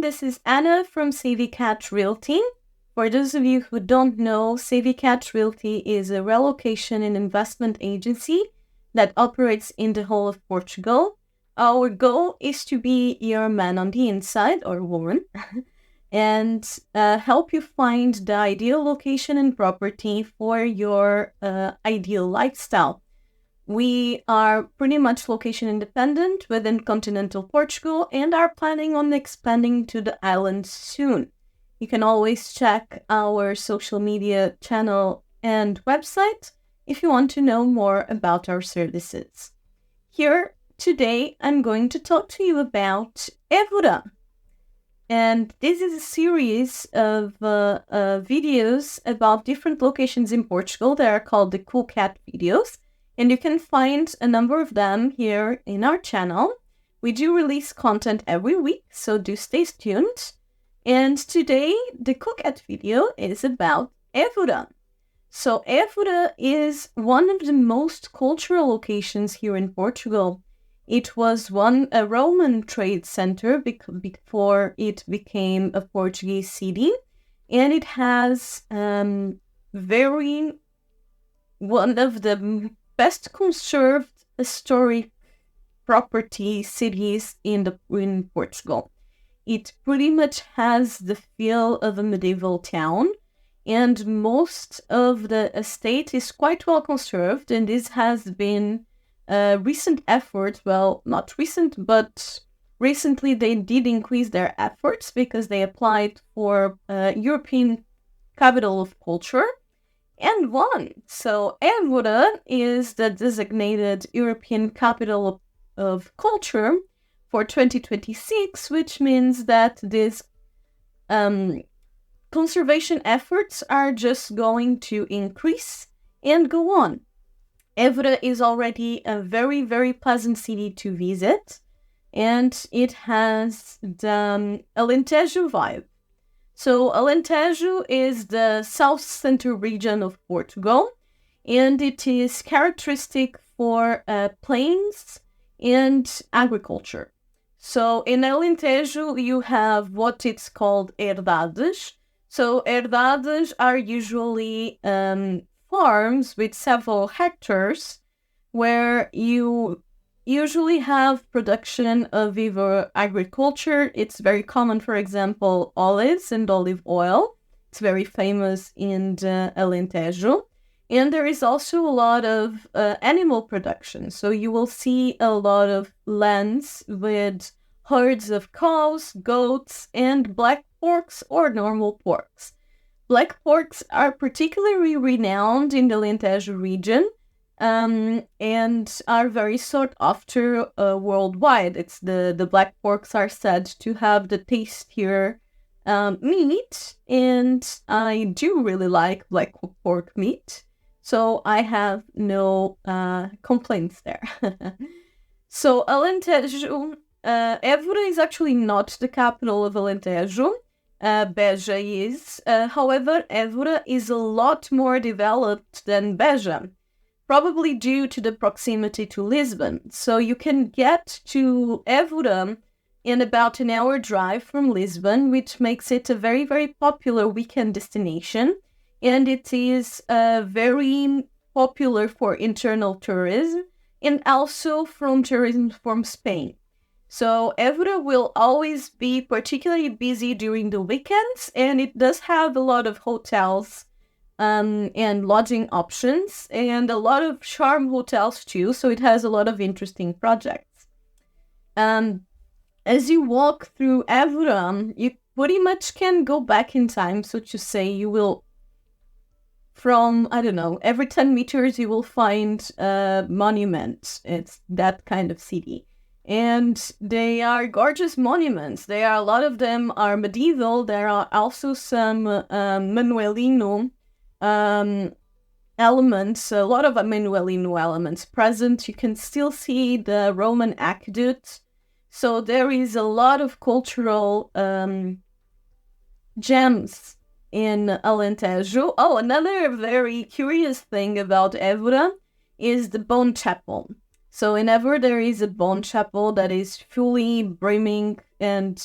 this is Anna from Cat Realty. For those of you who don't know, Cat Realty is a relocation and investment agency that operates in the whole of Portugal. Our goal is to be your man on the inside, or woman, and help you find the ideal location and property for your ideal lifestyle. We are pretty much location independent within continental Portugal and are planning on expanding to the island soon. You can always check our social media channel and website if you want to know more about our services. Here today, I'm going to talk to you about Évora. And this is a series of videos about different locations in Portugal that are called the Cool Cat videos. And you can find a number of them here in our channel. We do release content every week, so do stay tuned. And today, the Cool Cat video is about Évora. So Évora is one of the most cultural locations here in Portugal. It was a Roman trade center before it became a Portuguese city. And it has one of the best conserved historic property cities in Portugal. It pretty much has the feel of a medieval town, and most of the estate is quite well conserved, and this has been a recent effort. Well, not recent, but recently they did increase their efforts because they applied for European Capital of Culture and won. So Évora is the designated European Capital of Culture for 2026, which means that these conservation efforts are just going to increase and go on. Évora is already a very, very pleasant city to visit, and it has the Alentejo vibe. So Alentejo is the south center region of Portugal, and it is characteristic for plains and agriculture. So in Alentejo, you have what it's called herdades. So herdades are usually farms with several hectares where you usually have production of either agriculture. It's very common, for example, olives and olive oil. It's very famous in the Alentejo. And there is also a lot of animal production. So you will see a lot of lands with herds of cows, goats, and black porks or normal porks. Black porks are particularly renowned in the Alentejo region, and are very sought after worldwide. It's the black porks are said to have the tastier meat, and I do really like black pork meat, so I have no complaints there. So Alentejo, Évora is actually not the capital of Alentejo. Beja is. However, Évora is a lot more developed than Beja, probably due to the proximity to Lisbon. So you can get to Évora in about an hour drive from Lisbon, which makes it a very, very popular weekend destination. And it is very popular for internal tourism and also from tourism from Spain. So Évora will always be particularly busy during the weekends, and it does have a lot of hotels and lodging options, and a lot of charm hotels too, so it has a lot of interesting projects. As you walk through Évora, you pretty much can go back in time, so to say. You will, from, I don't know, every 10 meters you will find a monument. It's that kind of city. And they are gorgeous monuments. A lot of them are medieval. There are also some Manuelino elements, a lot of Manuelino elements present. You can still see the Roman aqueduct. So there is a lot of cultural gems in Alentejo. Oh, another very curious thing about Évora is the Bone Chapel. So in Évora there is a bone chapel that is fully brimming and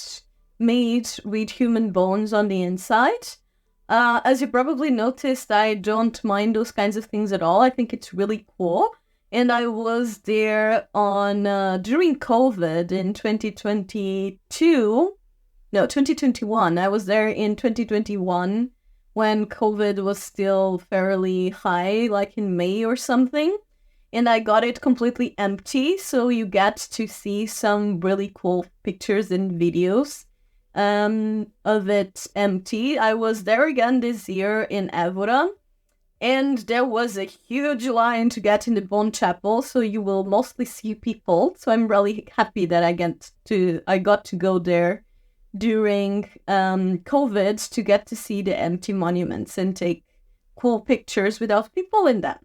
made with human bones on the inside. As you probably noticed, I don't mind those kinds of things at all. I think it's really cool. And I was there during COVID in 2021. I was there in 2021 when COVID was still fairly high, like in May or something. And I got it completely empty, so you get to see some really cool pictures and videos of it empty. I was there again this year in Évora, and there was a huge line to get in the Bond Chapel, so you will mostly see people. So I'm really happy that I got to go there during COVID to get to see the empty monuments and take cool pictures without people in them.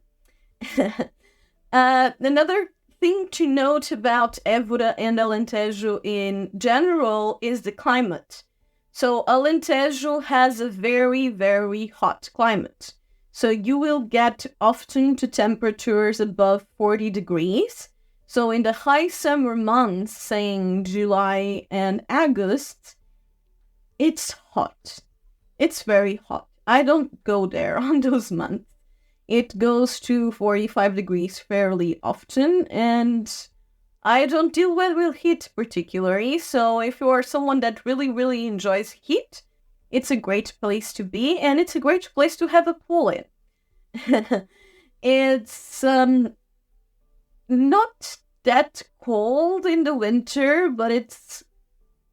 Another thing to note about Évora and Alentejo in general is the climate. So Alentejo has a very, very hot climate. So you will get often to temperatures above 40 degrees. So in the high summer months, saying July and August, it's hot. It's very hot. I don't go there on those months. It goes to 45 degrees fairly often, and I don't deal well with heat particularly. So if you are someone that really, really enjoys heat, it's a great place to be, and it's a great place to have a pool in. It's not that cold in the winter, but it's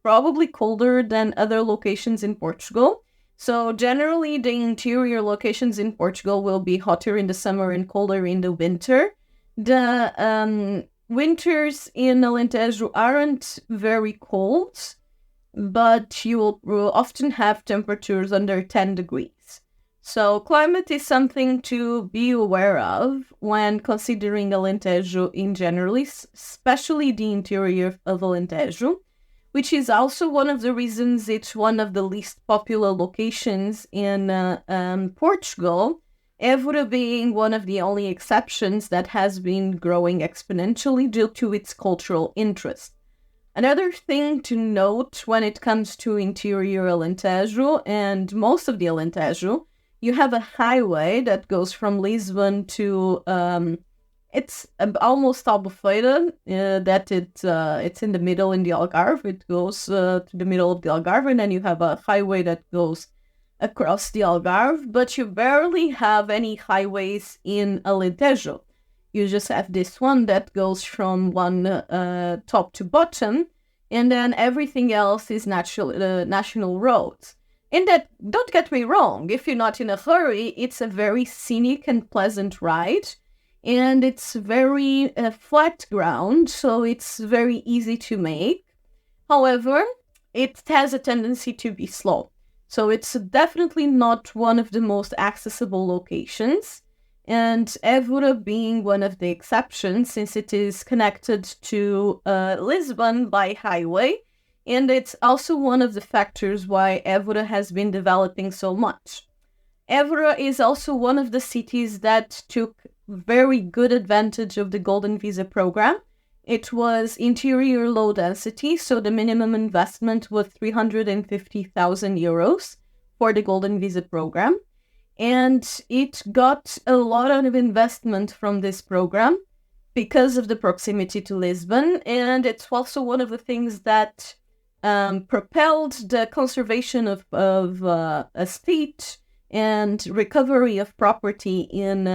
probably colder than other locations in Portugal. So generally, the interior locations in Portugal will be hotter in the summer and colder in the winter. The winters in Alentejo aren't very cold, but you will often have temperatures under 10 degrees. So climate is something to be aware of when considering Alentejo in general, especially the interior of Alentejo, which is also one of the reasons it's one of the least popular locations in Portugal, Évora being one of the only exceptions that has been growing exponentially due to its cultural interest. Another thing to note when it comes to interior Alentejo and most of the Alentejo, you have a highway that goes from Lisbon to it's almost Albufeira, that it's in the middle in the Algarve. It goes to the middle of the Algarve, and then you have a highway that goes across the Algarve, but you barely have any highways in Alentejo. You just have this one that goes from one top to bottom, and then everything else is national roads. And that, don't get me wrong, if you're not in a hurry, it's a very scenic and pleasant ride. And it's very flat ground, so it's very easy to make. However, it has a tendency to be slow. So it's definitely not one of the most accessible locations. And Évora being one of the exceptions, since it is connected to Lisbon by highway. And it's also one of the factors why Évora has been developing so much. Évora is also one of the cities that took very good advantage of the Golden Visa program. It was interior low density, so the minimum investment was 350,000 euros for the Golden Visa program. And it got a lot of investment from this program because of the proximity to Lisbon. And it's also one of the things that propelled the conservation of a state and recovery of property in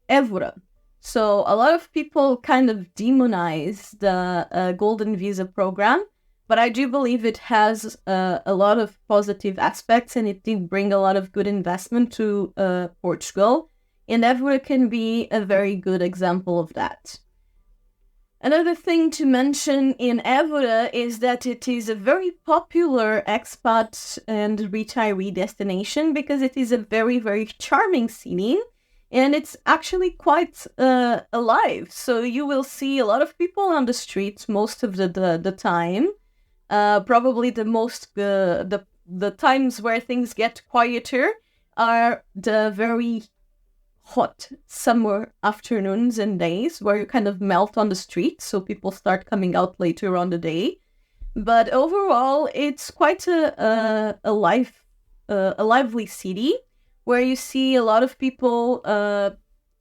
Évora. So a lot of people kind of demonize the Golden Visa program, but I do believe it has a lot of positive aspects, and it did bring a lot of good investment to Portugal, and Évora can be a very good example of that. Another thing to mention in Évora is that it is a very popular expat and retiree destination because it is a very, very charming city, and it's actually quite alive. So you will see a lot of people on the streets most of the time. Probably the times where things get quieter are the very hot summer afternoons and days where you kind of melt on the streets, so people start coming out later on the day. But overall, it's quite a lively city where you see a lot of people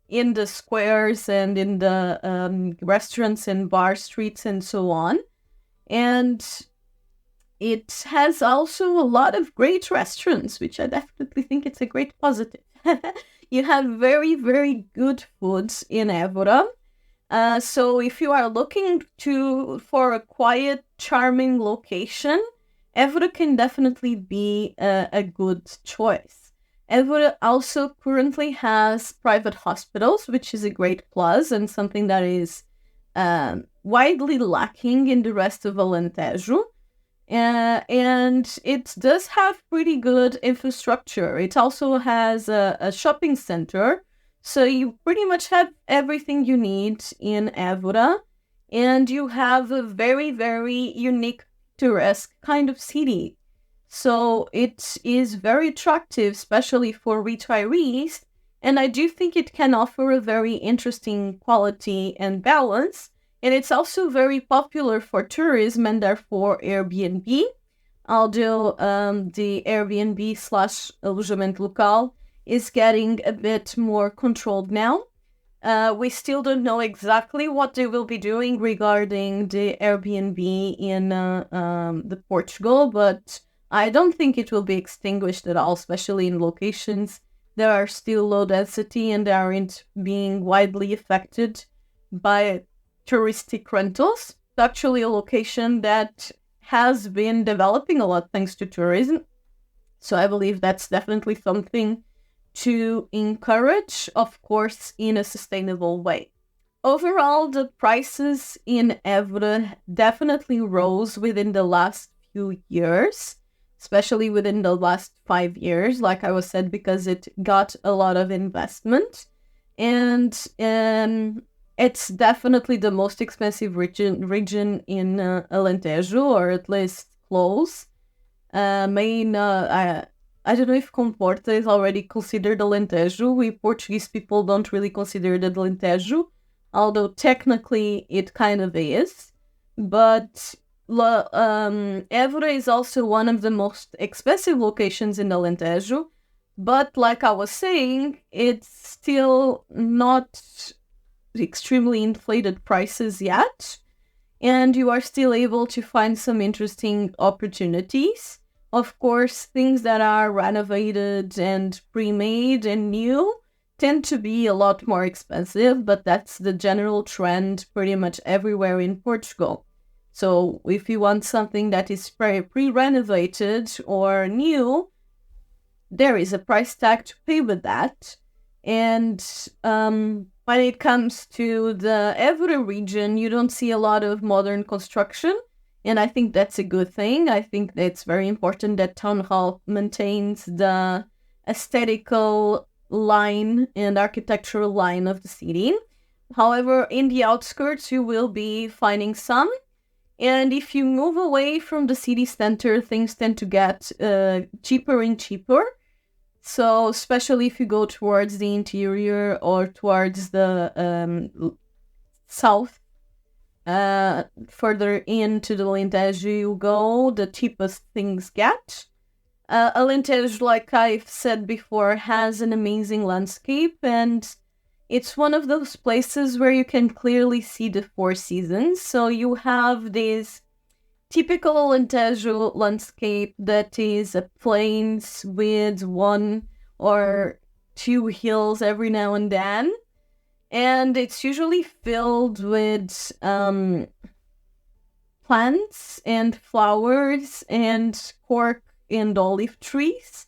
in the squares and in the restaurants and bar streets and so on. And it has also a lot of great restaurants, which I definitely think it's a great positive. You have very, very good foods in Évora. So if you are looking for a quiet, charming location, Évora can definitely be a good choice. Évora also currently has private hospitals, which is a great plus and something that is widely lacking in the rest of Alentejo. And it does have pretty good infrastructure. It also has a shopping center, so you pretty much have everything you need in Évora, and you have a very, very unique, picturesque kind of city. So it is very attractive, especially for retirees, and I do think it can offer a very interesting quality and balance. And it's also very popular for tourism and therefore Airbnb, although the Airbnb slash alojamento local is getting a bit more controlled now. We still don't know exactly what they will be doing regarding the Airbnb in the Portugal, but I don't think it will be extinguished at all, especially in locations that are still low density and aren't being widely affected by touristic rentals. It's actually a location that has been developing a lot thanks to tourism. So I believe that's definitely something to encourage, of course, in a sustainable way. Overall, the prices in Évora definitely rose within the last few years, especially within the last 5 years, like I was said, because it got a lot of investment. And it's definitely the most expensive region in Alentejo, or at least close. I don't know if Comporta is already considered Alentejo. We Portuguese people don't really consider it Alentejo, although technically it kind of is. But Évora is also one of the most expensive locations in Alentejo. But like I was saying, it's still not extremely inflated prices yet, and you are still able to find some interesting opportunities. Of course, things that are renovated and pre-made and new tend to be a lot more expensive, but that's the general trend pretty much everywhere in Portugal. So if you want something that is pre-renovated or new, there is a price tag to pay with that. And when it comes to the Évora region, you don't see a lot of modern construction, and I think that's a good thing. I think that it's very important that Town Hall maintains the aesthetical line and architectural line of the city. However, in the outskirts, you will be finding some. And if you move away from the city center, things tend to get cheaper and cheaper. So especially if you go towards the interior or towards the south, further into the Alentejo you go, the cheapest things get. Alentejo, like I've said before, has an amazing landscape, and it's one of those places where you can clearly see the four seasons. So you have this typical Alentejo landscape that is a plains with one or two hills every now and then. And it's usually filled with plants and flowers and cork and olive trees.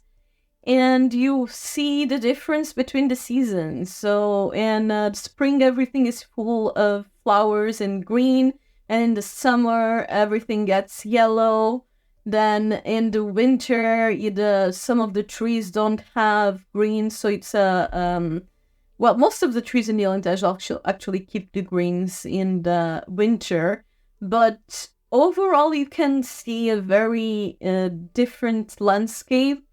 And you see the difference between the seasons. So in spring, everything is full of flowers and green. And in the summer, everything gets yellow. Then in the winter, some of the trees don't have green. So it's most of the trees in the Alentejo actually keep the greens in the winter. But overall, you can see a very different landscape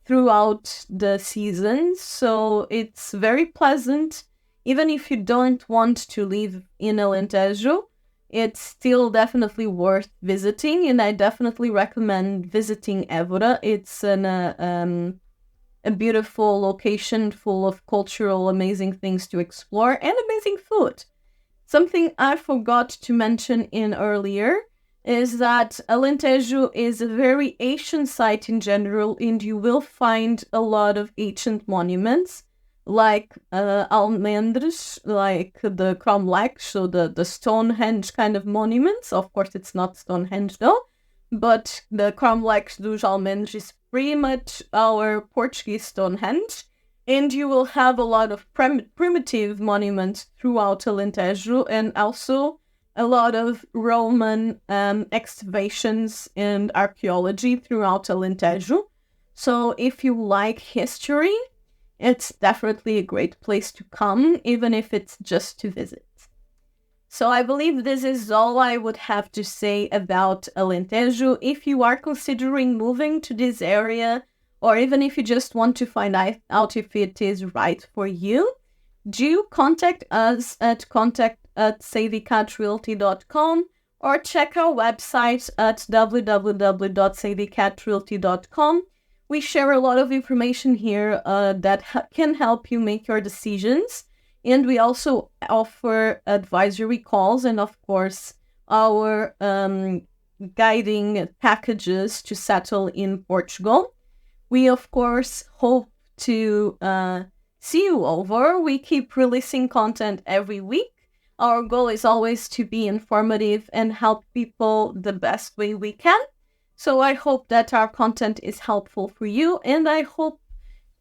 throughout the seasons. So it's very pleasant, even if you don't want to live in Alentejo. it's still definitely worth visiting, and I definitely recommend visiting Évora. It's a beautiful location full of cultural amazing things to explore and amazing food. Something I forgot to mention in earlier is that Alentejo is a very ancient site in general, and you will find a lot of ancient monuments like almendres, like the cromlech, so the Stonehenge kind of monuments. Of course, it's not Stonehenge though, but the cromlech dos almendres is pretty much our Portuguese Stonehenge. And you will have a lot of primitive monuments throughout Alentejo, and also a lot of Roman excavations and archaeology throughout Alentejo. So if you like history, it's definitely a great place to come, even if it's just to visit. So I believe this is all I would have to say about Alentejo. If you are considering moving to this area, or even if you just want to find out if it is right for you, do contact us at contact@savycatrealty.com or check our website at www.savycatrealty.com. We share a lot of information here that can help you make your decisions. And we also offer advisory calls and, of course, our guiding packages to settle in Portugal. We, of course, hope to see you over. We keep releasing content every week. Our goal is always to be informative and help people the best way we can. So I hope that our content is helpful for you, and I hope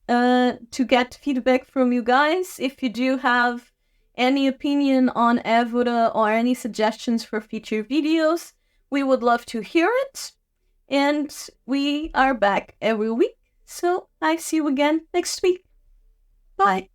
to get feedback from you guys. If you do have any opinion on Évora or any suggestions for future videos, we would love to hear it. And we are back every week. So I see you again next week. Bye.